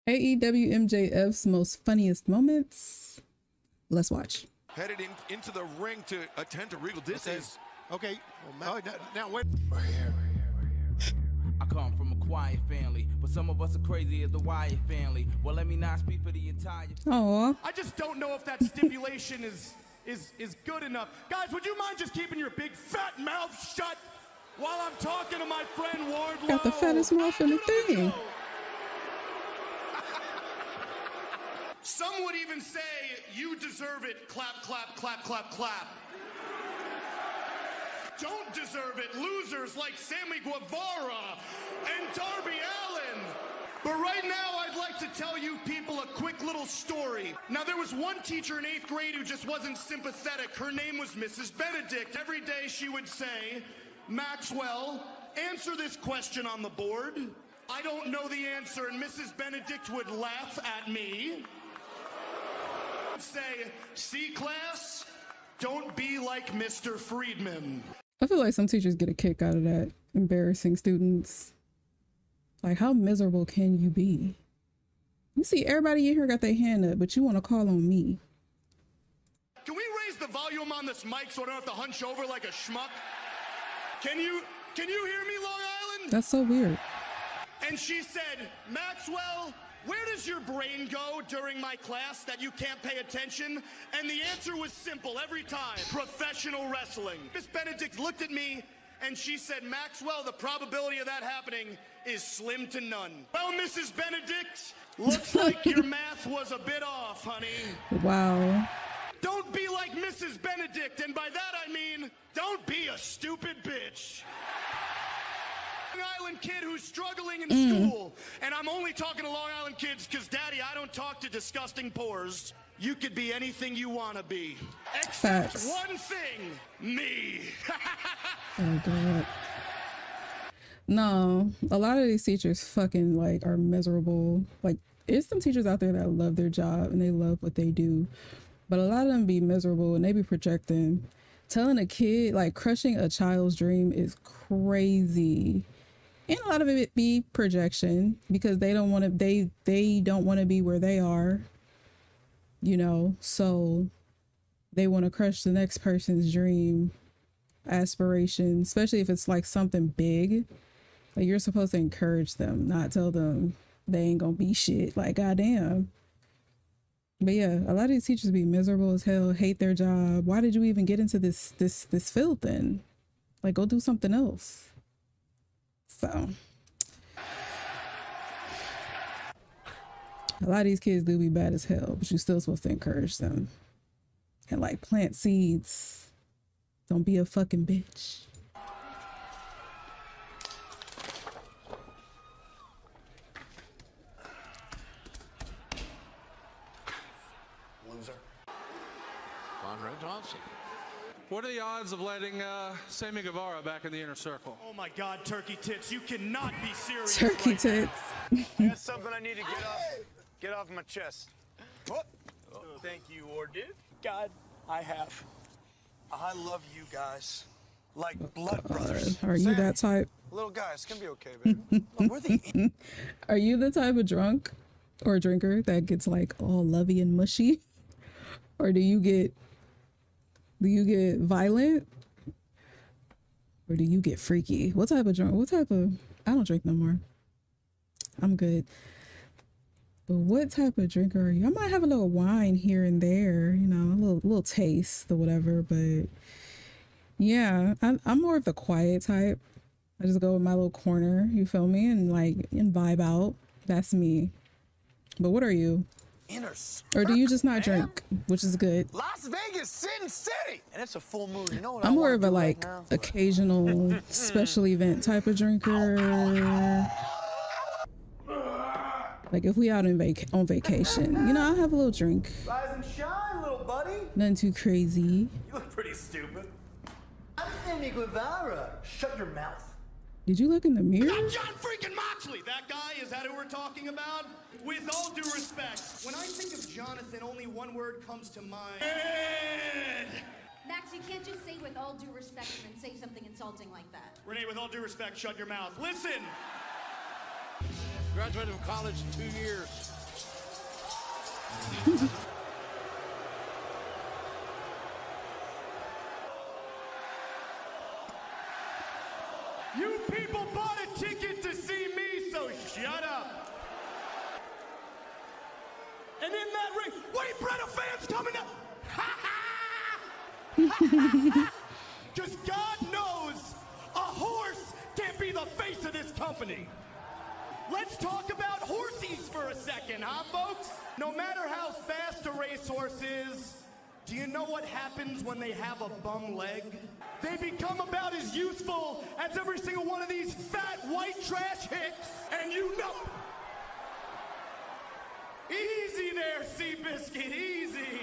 AEW MJF's most funniest moments. Let's watch. Headed into the ring to attend to Regal. This is okay. Well, now wait. We're here. I come from a quiet family, but some of us are crazy as the Wyatt family. Well, let me not speak for the entire. Aww. I just don't know if that stipulation is good enough. Guys, would you mind just keeping your big fat mouth shut while I'm talking to my friend Wardlow? Got the fattest mouth in the thing. Some would even say, you deserve it. Clap, clap, clap, clap, clap. Don't deserve it. Losers like Sammy Guevara and Darby Allin. But right now, I'd like to tell you people a quick little story. Now, there was one teacher in 8th grade who just wasn't sympathetic. Her name was Mrs. Benedict. Every day she would say, Maxwell, answer this question on the board. I don't know the answer, and Mrs. Benedict would laugh at me. Say, see, class, don't be like Mr. Friedman. I feel like some teachers get a kick out of that, embarrassing students. Like, how miserable can you be? You see everybody in here got their hand up, but you want to call on me. Can we raise the volume on this mic so I don't have to hunch over like a schmuck? Can you hear me, Long Island? That's so weird. And she said, Maxwell, where does your brain go during my class that you can't pay attention? And the answer was simple every time, professional wrestling. Miss Benedict looked at me and she said, Maxwell, the probability of that happening is slim to none. Well, Mrs. Benedict, looks like your math was a bit off, honey. Wow. Don't be like Mrs. Benedict, and by that I mean, don't be a stupid bitch. Long Island kid who's struggling in school, and I'm only talking to Long Island kids because, Daddy, I don't talk to disgusting pores. You could be anything you want to be, except Facts. one thing, me. Oh, God. No, a lot of these teachers fucking, like, are miserable. Like, there's some teachers out there that love their job and they love what they do, but a lot of them be miserable and they be projecting. Telling a kid, like, crushing a child's dream is crazy. And a lot of it be projection because they don't want to, they don't want to be where they are, you know, so they want to crush the next person's dream, aspiration, especially if it's like something big. Like, you're supposed to encourage them, not tell them they ain't gonna be shit. Like, goddamn. But yeah, a lot of these teachers be miserable as hell, hate their job. Why did you even get into this field then? Like, go do something else. So a lot of these kids do be bad as hell, but you're still supposed to encourage them and like plant seeds. Don't be a fucking bitch. Loser. Conrad Johnson. What are the odds of letting Sammy Guevara back in the inner circle? Oh my God, turkey tits, you cannot be serious. Turkey right tits. That's something I need to get off my chest. What? Oh, thank you, or did? God, I have. I love you guys. Like blood brothers. Are you that type? Little guys, it's gonna be okay, baby. Look, we're the Are you the type of drunk or drinker that gets like all lovey and mushy? Or do you get violent? Or do you get freaky? What type of drunk? I don't drink no more. I'm good. But what type of drinker are you? I might have a little wine here and there, you know, a little taste or whatever, but yeah, I'm more of the quiet type. I just go with my little corner, you feel me? And vibe out. That's me. But what are you? inner circle. Or do you just not drink, which is good? Las Vegas, Sin City, and it's a full moon. You know what? I'm more of a like occasional special event type of drinker. Like if we out on vacation, you know, I'll have a little drink. Rise and shine, little buddy. Nothing too crazy. You look pretty stupid. I'm Sammy Guevara. Shut your mouth. Did you look in the mirror? Not John freaking Moxley! That guy, is that who we're talking about? With all due respect, when I think of Jonathan, only one word comes to mind. Max, you can't just say with all due respect and then say something insulting like that. Renee, with all due respect, shut your mouth. Listen! Graduated from college in 2 years. You people bought a ticket to see me, so shut up. And in that ring, wait, Bretta fans coming up. Because God knows a horse can't be the face of this company. Let's talk about horsies for a second, huh, folks? No matter how fast a racehorse is, do you know what happens when they have a bum leg? They become about as useful as every single one of these fat white trash hicks, and you know. Easy there, Seabiscuit, easy.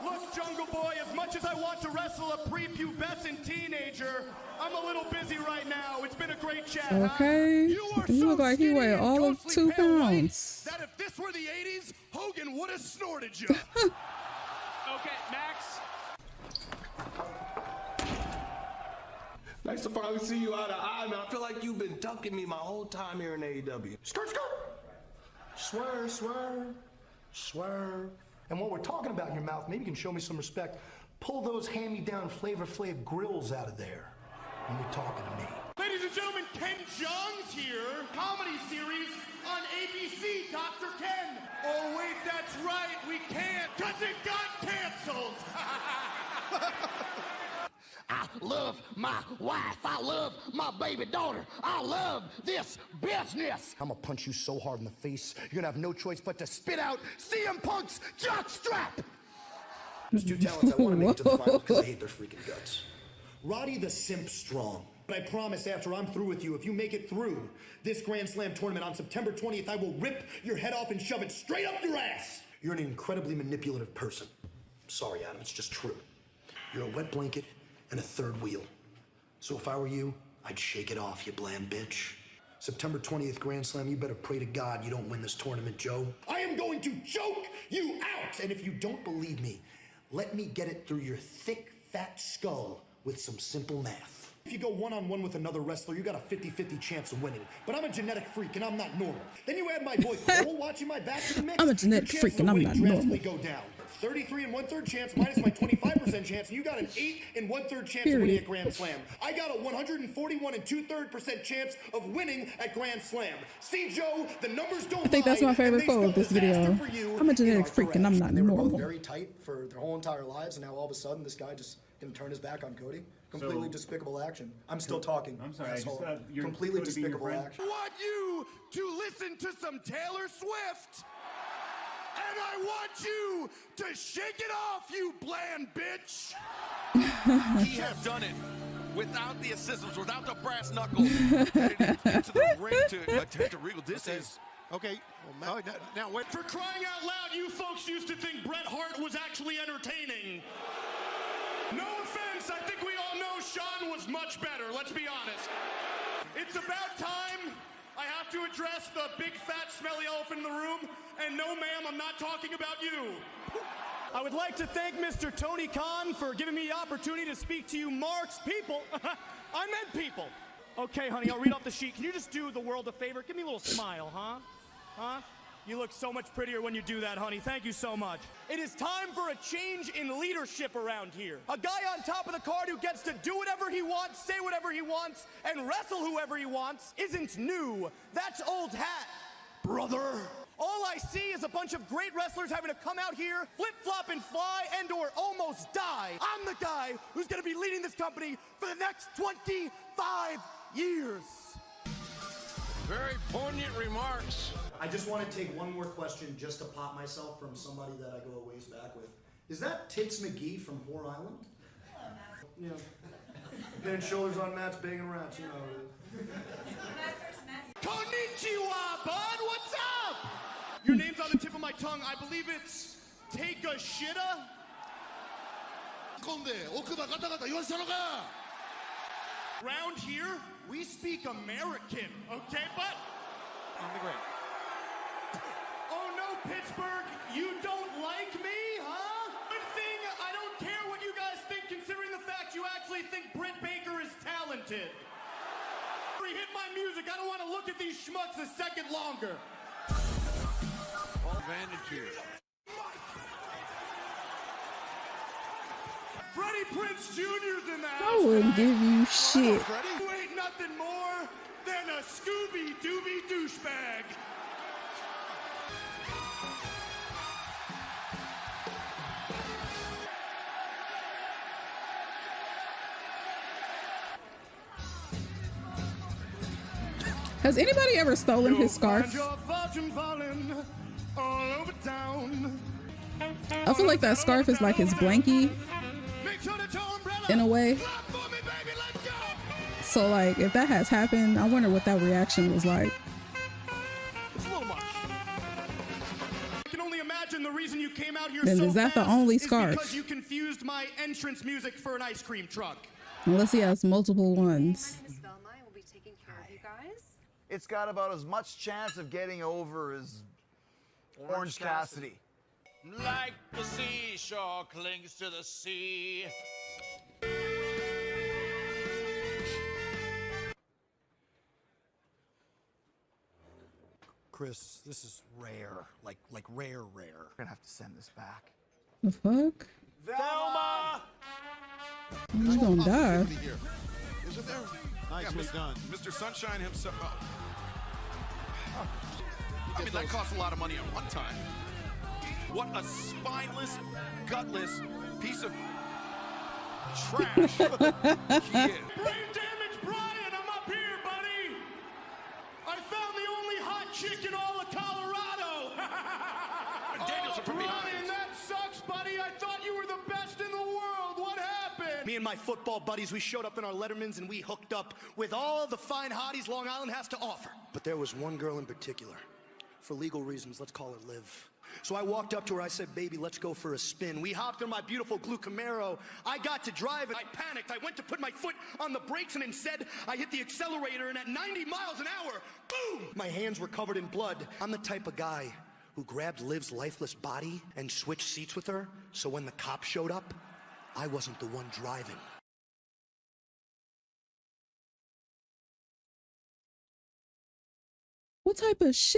Look, Jungle Boy, as much as I want to wrestle a prepubescent teenager, I'm a little busy right now. It's been a great chat. Okay. You are He so look like he skinny weighed and all of ghostly 2 pale white pounds. that if this were the 80s, Hogan would have snorted you. Okay, Max. Nice to finally see you eye to eye, man. I feel like you've been ducking me my whole time here in AEW. Skirt, skirt. Swear, swear, swear. And while we're talking about in your mouth, maybe you can show me some respect. Pull those hand-me-down Flavor Flav grills out of there when you're talking to me. Ladies and gentlemen, Ken Jeong's here. Comedy series on ABC, Dr. Ken. Oh, wait, that's right. We can't, because it got canceled. I love my wife. I love my baby daughter. I love this business. I'm gonna punch you so hard in the face, you're gonna have no choice but to spit out CM Punk's jockstrap. There's 2 talents I want to make it to the final because I hate their freaking guts. Roddy the Simp Strong. But I promise after I'm through with you, if you make it through this Grand Slam tournament on September 20th, I will rip your head off and shove it straight up your ass. You're an incredibly manipulative person. Sorry, Adam, it's just true. You're a wet blanket and a third wheel. So if I were you, I'd shake it off, you bland bitch. September 20th Grand Slam, you better pray to God you don't win this tournament, Joe. I am going to choke you out! And if you don't believe me, let me get it through your thick, fat skull with some simple math. If you go one-on-one with another wrestler, you got a 50-50 chance of winning. But I'm a genetic freak and I'm not normal. Then you add my boy Cole watching my back to the mix. I'm a genetic freak and I'm not normal. Go down. 33 1/3 chance minus my 25% chance, and you got an 8 1/3 chance of winning at Grand Slam. I got a 141 2/3% chance of winning at Grand Slam. See, Joe, the numbers don't lie. I think that's my favorite quote of this video. I'm a genetic freak and I'm not They were both normal. very tight for their whole entire lives, and now all of a sudden this guy just gonna turn his back on Cody. Completely despicable action. I'm still talking. I'm sorry, asshole. I just you're completely Cody being your despicable friend? action. I want you to listen to some Taylor Swift. And I want you to shake it off, you bland bitch. He has done it without the assistance, without the brass knuckles. Headed into the ring to attempt to Regal. This is Okay. Well, now wait. For crying out loud, you folks used to think Bret Hart was actually entertaining. No offense, I think we all know Shawn was much better, let's be honest. It's about time I have to address the big, fat, smelly elephant in the room. And no, ma'am, I'm not talking about you. I would like to thank Mr. Tony Khan for giving me the opportunity to speak to you Mark's people. I meant people. Okay, honey, I'll read off the sheet. Can you just do the world a favor? Give me a little smile, huh? Huh? You look so much prettier when you do that, honey. Thank you so much. It is time for a change in leadership around here. A guy on top of the card who gets to do whatever he wants, say whatever he wants, and wrestle whoever he wants isn't new. That's old hat, brother. All I see is a bunch of great wrestlers having to come out here, flip-flop and fly, and or almost die. I'm the guy who's gonna be leading this company for the next 25 years. very poignant remarks. I just want to take one more question just to pop myself from somebody that I go a ways back with. Is that Tits McGee from Whore Island? You know, getting shoulders on mats, banging rats, you know. Konnichiwa, bud, what's up? Your name's on the tip of my tongue. I believe it's Take a Shitta. Round here, we speak American, okay, but... Oh no, Pittsburgh, you don't like me, huh? Good thing I don't care what you guys think, considering the fact you actually think Britt Baker is talented. Hit my music, I don't want to look at these schmucks a second longer. Van advantage here. Freddie Prinze Jr.'s in the house. I wouldn't give you shit. You ain't nothing more than a Scooby-Dooby douchebag. Has anybody ever stolen his scarf? Your fortune falling all over town. I feel like that scarf is like his blankie Make sure that your umbrella in a way. clap for me, baby. Let's go. So like if that has happened, I wonder what that reaction was like. It's a little much. I can only imagine the reason you came out here Then so is that the fast only is scarf? because you confused my entrance music for an ice cream truck. Unless he has multiple ones. Miss Velma, I will be taking care of you guys. It's got about as much chance of getting over as Orange Cassidy. Like the seashore clings to the sea. Chris, this is rare. Like rare. We're gonna have to send this back. The fuck? Velma! He's gonna die. Here. Isn't there? Nicely done. Mr. Sunshine himself. I mean, that cost a lot of money at one time. What a spineless, gutless piece of trash he is. Brain damage, Brian. I'm up here, buddy. I found the only hot chick in all of Colorado. Danielson from behind. Brian, that sucks, buddy. I thought you were the best in the world. What happened? Me and my football buddies, we showed up in our Lettermans and we hooked up with all the fine hotties Long Island has to offer. But there was one girl in particular. For legal reasons, let's call her Liv. So I walked up to her, I said, baby, let's go for a spin. We hopped in my beautiful blue Camaro. I got to drive it. I panicked. I went to put my foot on the brakes and instead I hit the accelerator and at 90 miles an hour, boom! My hands were covered in blood. I'm the type of guy who grabbed Liv's lifeless body and switched seats with her, so when the cops showed up, I wasn't the one driving. What type of shit?